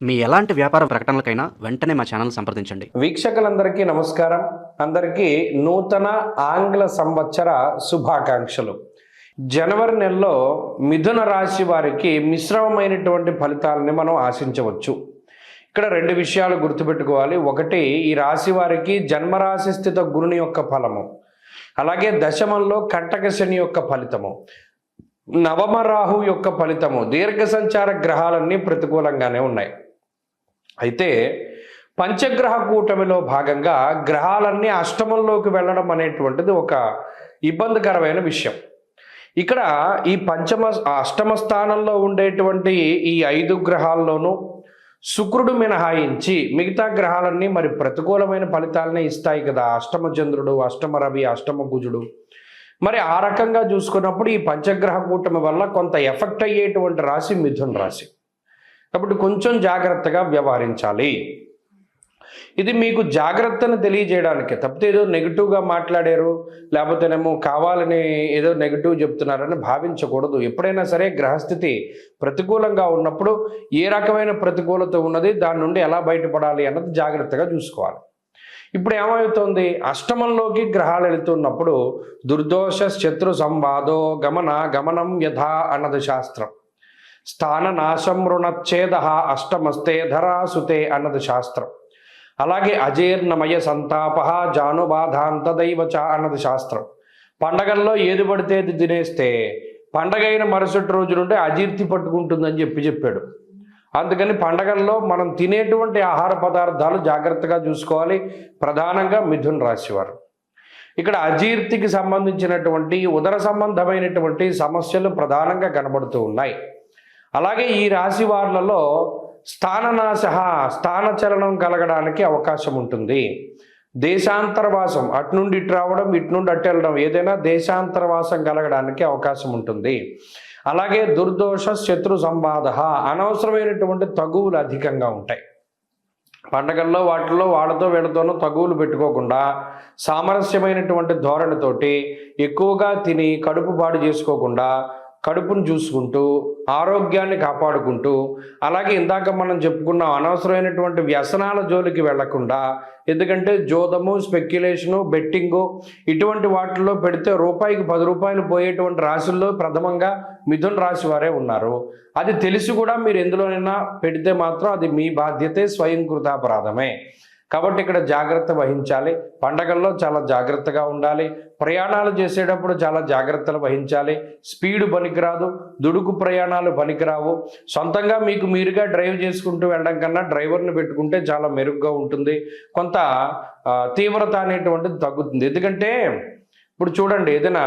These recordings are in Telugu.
మీ ఎలాంటి వ్యాపార ప్రకటనలకైనా వెంటనే మా ఛానల్ సంప్రదించండి. వీక్షకులందరికీ నమస్కారం. అందరికీ నూతన ఆంగ్ల సంవత్సర శుభాకాంక్షలు. జనవరి నెలలో మిథున రాశి వారికి మిశ్రమమైనటువంటి ఫలితాలని మనం ఆశించవచ్చు. ఇక్కడ రెండు విషయాలు గుర్తుపెట్టుకోవాలి. ఒకటి, ఈ రాశి వారికి జన్మరాశి స్థిత గురుని యొక్క ఫలము, అలాగే దశమంలో కంటక శని యొక్క ఫలితము, నవమ రాహు యొక్క ఫలితము, దీర్ఘ సంచార గ్రహాలన్నీ ప్రతికూలంగానే ఉన్నాయి. అయితే పంచగ్రహ కూటమిలో భాగంగా గ్రహాలన్నీ అష్టమంలోకి వెళ్ళడం అనేటువంటిది ఒక ఇబ్బందికరమైన విషయం. ఇక్కడ ఈ అష్టమ స్థానంలో ఉండేటువంటి ఈ 5 గ్రహాల్లోనూ శుక్రుడు మినహాయించి మిగతా గ్రహాలన్నీ మరి ప్రతికూలమైన ఫలితాలనే ఇస్తాయి కదా. అష్టమ చంద్రుడు, అష్టమ రవి, అష్టమ కుజుడు. మరి ఆ రకంగా చూసుకున్నప్పుడు ఈ పంచగ్రహ కూటమి వల్ల కొంత ఎఫెక్ట్ అయ్యేటువంటి రాశి మిథున రాశి. కాబట్టి కొంచెం జాగ్రత్తగా వ్యవహరించాలి. ఇది మీకు జాగ్రత్తను తెలియజేయడానికి తప్పితే ఏదో నెగిటివ్గా మాట్లాడారు, లేకపోతేనేమో కావాలని ఏదో నెగిటివ్ చెప్తున్నారని భావించకూడదు. ఎప్పుడైనా సరే గ్రహస్థితి ప్రతికూలంగా ఉన్నప్పుడు ఏ రకమైన ప్రతికూలత ఉన్నది, దాని నుండి ఎలా బయటపడాలి అన్నది జాగ్రత్తగా చూసుకోవాలి. ఇప్పుడు ఏమవుతుంది, అష్టమంలోకి గ్రహాలు వెళుతున్నప్పుడు దుర్దోష శత్రు సంవాదో గమనం యథా అన్నది శాస్త్రం. స్థాన నాశం రుణచ్ఛేద అష్టమస్తే ధరాసుతే అన్నది శాస్త్రం. అలాగే అజీర్ణమయ సంతాప జానుబాధాంత దైవచ అన్నది శాస్త్రం. పండగల్లో ఏది పడితే అది తినేస్తే పండగైన మరుసటి రోజు నుండి అజీర్తి పట్టుకుంటుందని చెప్పాడు. అందుకని పండగల్లో మనం తినేటువంటి ఆహార పదార్థాలు జాగ్రత్తగా చూసుకోవాలి. ప్రధానంగా మిథున రాశి వారు ఇక్కడ అజీర్తికి సంబంధించినటువంటి ఉదర సంబంధమైనటువంటి సమస్యలు ప్రధానంగా కనబడుతూ ఉన్నాయి. అలాగే ఈ రాశి వారులలో స్థానచలనం కలగడానికి అవకాశం ఉంటుంది. దేశాంతరవాసం, అటు నుండి ఇటు రావడం, ఇటు నుండి అటు వెళ్ళడం, ఏదైనా దేశాంతరవాసం కలగడానికి అవకాశం ఉంటుంది. అలాగే దుర్దోష శత్రు సంబాధ, అనవసరమైనటువంటి తగువులు అధికంగా ఉంటాయి. పండగల్లో వాటిల్లో వాళ్ళతో వీళ్ళతోనూ తగువులు పెట్టుకోకుండా సామరస్యమైనటువంటి ధోరణితోటి ఎక్కువగా తిని కడుపు పాడు చేసుకోకుండా కడుపును చూసుకుంటూ ఆరోగ్యాన్ని కాపాడుకుంటూ, అలాగే ఇందాక మనం చెప్పుకున్నాం అనవసరమైనటువంటి వ్యసనాల జోలికి వెళ్లకుండా, ఎందుకంటే జోదము, స్పెక్యులేషను, బెట్టింగు ఇటువంటి వాటిల్లో పెడితే రూపాయికి 10 రూపాయలు పోయేటువంటి రాశుల్లో ప్రథమంగా మిథున రాశి వారే ఉన్నారు. అది తెలిసి కూడా మీరు ఎందులోనైనా పెడితే మాత్రం అది మీ బాధ్యతే, స్వయంకృతాపరాధమే. కాబట్టి ఇక్కడ జాగ్రత్త వహించాలి. పండగల్లో చాలా జాగ్రత్తగా ఉండాలి. ప్రయాణాలు చేసేటప్పుడు చాలా జాగ్రత్తలు వహించాలి. స్పీడ్ పనికిరాదు, దుడుకు ప్రయాణాలు పనికిరావు. సొంతంగా మీకు మీరుగా డ్రైవ్ చేసుకుంటూ వెళ్ళడం కన్నా డ్రైవర్ని పెట్టుకుంటే చాలా మెరుగ్గా ఉంటుంది. కొంత తీవ్రత అనేటువంటిది తగ్గుతుంది. ఎందుకంటే ఇప్పుడు చూడండి, ఏదైనా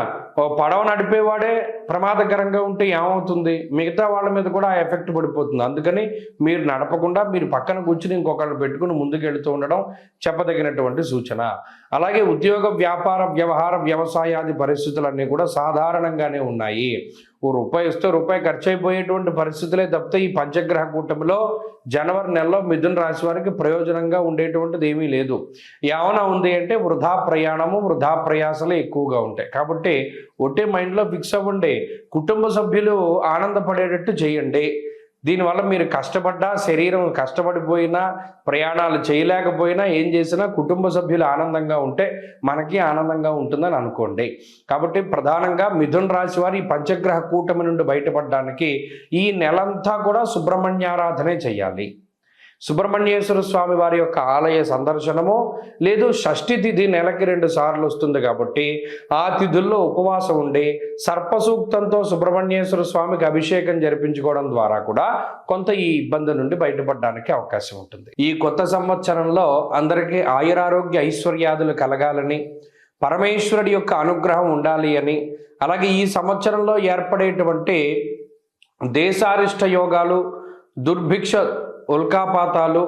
పడవ నడిపేవాడే ప్రమాదకరంగా ఉంటే ఏమవుతుంది, మిగతా వాళ్ళ మీద కూడా ఆ ఎఫెక్ట్ పడిపోతుంది. అందుకని మీరు నడపకుండా మీరు పక్కన కూర్చుని ఇంకొకళ్ళు పెట్టుకుని ముందుకు వెళుతూ ఉండడం చెప్పదగినటువంటి సూచన. అలాగే ఉద్యోగ, వ్యాపార, వ్యవహార, వ్యవసాయాది పరిస్థితులన్నీ కూడా సాధారణంగానే ఉన్నాయి. రూపాయి ఇస్తే రూపాయి ఖర్చు అయిపోయేటువంటి పరిస్థితులే తప్పితే ఈ పంచగ్రహ కూటమిలో జనవరి నెలలో మిథున రాశి వారికి ప్రయోజనంగా ఉండేటువంటిది ఏమీ లేదు. ఏమైనా ఉంది అంటే వృధా ప్రయాణము, వృధా ప్రయాసలు ఎక్కువగా ఉంటాయి. కాబట్టి ఒట్టే మైండ్లో ఫిక్స్ అవ్వండి. కుటుంబ సభ్యులు ఆనందపడేటట్టు చేయండి. దీనివల్ల మీరు కష్టపడ్డా, శరీరం కష్టపడిపోయినా, ప్రయాణాలు చేయలేకపోయినా, ఏం చేసినా కుటుంబ సభ్యులు ఆనందంగా ఉంటే మనకి ఆనందంగా ఉంటుందని అనుకోండి. కాబట్టి ప్రధానంగా మిథున రాశి వారు ఈ పంచగ్రహ కూటమి నుండి బయటపడడానికి ఈ నెలంతా కూడా సుబ్రహ్మణ్యారాధనే చేయాలి. సుబ్రహ్మణ్యేశ్వర స్వామి వారి యొక్క ఆలయ సందర్శనము, లేదు షష్ఠి తిథి నెలకి 2 సార్లు వస్తుంది కాబట్టి ఆ తిథుల్లో ఉపవాసం ఉండి సర్పసూక్తంతో సుబ్రహ్మణ్యేశ్వర స్వామికి అభిషేకం జరిపించుకోవడం ద్వారా కూడా కొంత ఈ ఇబ్బంది నుండి బయటపడడానికి అవకాశం ఉంటుంది. ఈ కొత్త సంవత్సరంలో అందరికీ ఆయురారోగ్య ఐశ్వర్యాదులు కలగాలని, పరమేశ్వరుడి యొక్క అనుగ్రహం ఉండాలి అని, అలాగే ఈ సంవత్సరంలో ఏర్పడేటువంటి దేశారిష్ట యోగాలు, దుర్భిక్ష, ఉల్కాపాతాలు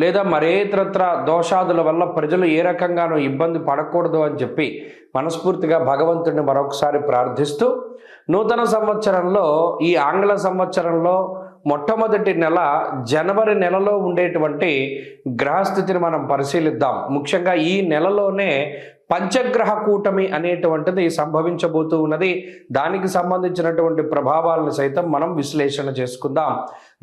లేదా మరేతరత్ర దోషాదుల వల్ల ప్రజలు ఏ రకంగానూ ఇబ్బంది పడకూడదు అని చెప్పి మనస్ఫూర్తిగా భగవంతుడిని మరొకసారి ప్రార్థిస్తూ, నూతన సంవత్సరంలో ఈ ఆంగ్ల సంవత్సరంలో మొట్టమొదటి నెల జనవరి నెలలో ఉండేటువంటి గ్రహస్థితిని మనం పరిశీలిద్దాం. ముఖ్యంగా ఈ నెలలోనే పంచగ్రహ కూటమి అనేటువంటిది సంభవించబోతూ ఉన్నది. దానికి సంబంధించినటువంటి ప్రభావాలను సైతం మనం విశ్లేషణ చేసుకుందాం.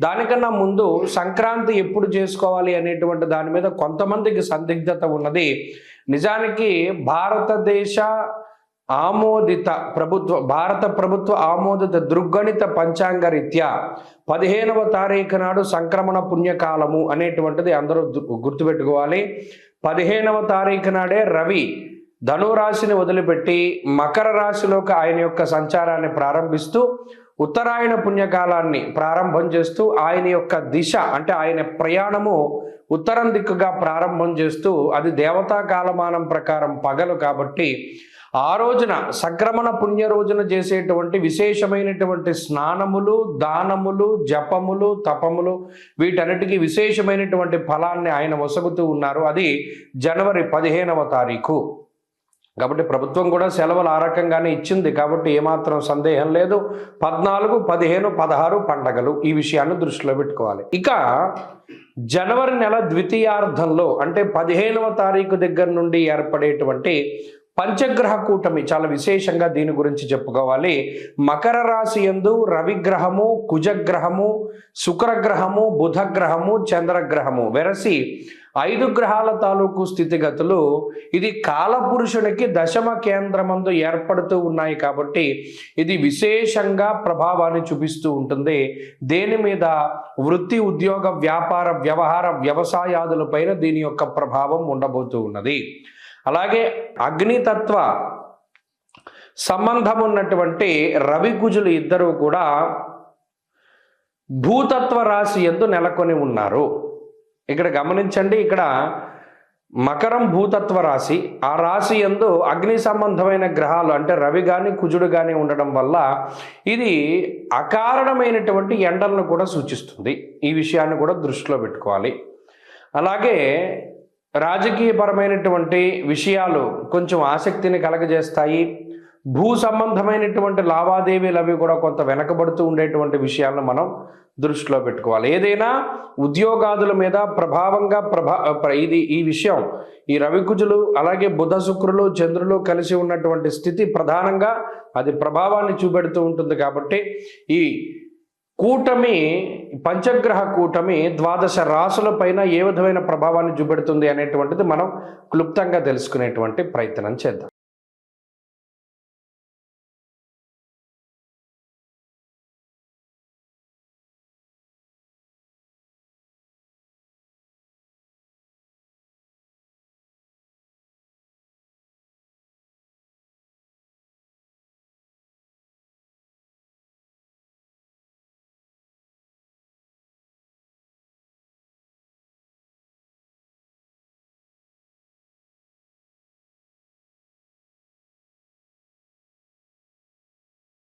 దానికన్నా ముందు సంక్రాంతి ఎప్పుడు చేసుకోవాలి అనేటువంటి దాని మీద కొంతమందికి సందిగ్ధత ఉన్నది. నిజానికి భారత ప్రభుత్వ ఆమోదిత దృగ్గణిత పంచాంగ రీత్యా 15వ తారీఖు నాడు సంక్రమణ పుణ్యకాలము అనేటువంటిది అందరూ గుర్తుపెట్టుకోవాలి. 15వ తారీఖు నాడే రవి ధనురాశిని వదిలిపెట్టి మకర రాశిలోకి ఆయన యొక్క సంచారాన్ని ప్రారంభిస్తూ ఉత్తరాయణ పుణ్యకాలాన్ని ప్రారంభం చేస్తూ ఆయన యొక్క దిశ అంటే ఆయన ప్రయాణము ఉత్తరం దిక్కుగా ప్రారంభం చేస్తూ అది దేవతా కాలమానం ప్రకారం పగలు కాబట్టి ఆ రోజున సంక్రమణ పుణ్య రోజున చేసేటువంటి విశేషమైనటువంటి స్నానములు, దానములు, జపములు, తపములు వీటన్నిటికీ విశేషమైనటువంటి ఫలాన్ని ఆయన వసగుతూ ఉన్నారు. అది జనవరి 15వ తారీఖు. కాబట్టి ప్రభుత్వం కూడా సెలవులు ఆ రకంగానే ఇచ్చింది కాబట్టి ఏమాత్రం సందేహం లేదు. 14, 15, 16 పండగలు, ఈ విషయాన్ని దృష్టిలో పెట్టుకోవాలి. ఇక జనవరి నెల ద్వితీయార్థంలో అంటే 15వ తారీఖు దగ్గర నుండి ఏర్పడేటువంటి పంచగ్రహ కూటమి చాలా విశేషంగా దీని గురించి చెప్పుకోవాలి. మకర రాశి యందు రవిగ్రహము, కుజగ్రహము, శుక్రగ్రహము, బుధగ్రహము, చంద్రగ్రహము వెరసి 5 గ్రహాల తాలూకు స్థితిగతులు ఇది కాలపురుషునికి దశమ కేంద్రమందు ఏర్పడుతూ ఉన్నాయి కాబట్టి ఇది విశేషంగా ప్రభావాన్ని చూపిస్తూ ఉంటుంది. దేని మీద? వృత్తి, ఉద్యోగ, వ్యాపార, వ్యవహార, వ్యవసాయాదులపైన దీని యొక్క ప్రభావం ఉండబోతూ ఉన్నది. అలాగే అగ్నితత్వ సంబంధం ఉన్నటువంటి రవి కుజులు ఇద్దరూ కూడా భూతత్వ రాశి యందు నెలకొని ఉన్నారు. ఇక్కడ గమనించండి, ఇక్కడ మకరం భూతత్వ రాశి, ఆ రాశి యందు అగ్ని సంబంధమైన గ్రహాలు అంటే రవి కానీ కుజుడు కానీ ఉండడం వల్ల ఇది అకారణమైనటువంటి ఎండలను కూడా సూచిస్తుంది. ఈ విషయాన్ని కూడా దృష్టిలో పెట్టుకోవాలి. అలాగే రాజకీయపరమైనటువంటి విషయాలు కొంచెం ఆసక్తిని కలగజేస్తాయి. భూ సంబంధమైనటువంటి లావాదేవీలు అవి కూడా కొంత వెనకబడుతూ ఉండేటువంటి విషయాలను మనం దృష్టిలో పెట్టుకోవాలి. ఏదైనా ఉద్యోగాదుల మీద ప్రభావంగా ఈ విషయం ఈ రవికుజులు అలాగే బుధ, శుక్రులు, చంద్రులు కలిసి ఉన్నటువంటి స్థితి ప్రధానంగా అది ప్రభావాన్ని చూపెడుతూ ఉంటుంది. కాబట్టి ఈ కూటమి, పంచగ్రహ కూటమి 12 రాశుల పైన ఏ విధమైన ప్రభావాన్ని చూపెడుతుంది అనేటువంటిది మనం క్లుప్తంగా తెలుసుకునేటువంటి ప్రయత్నం చేద్దాం.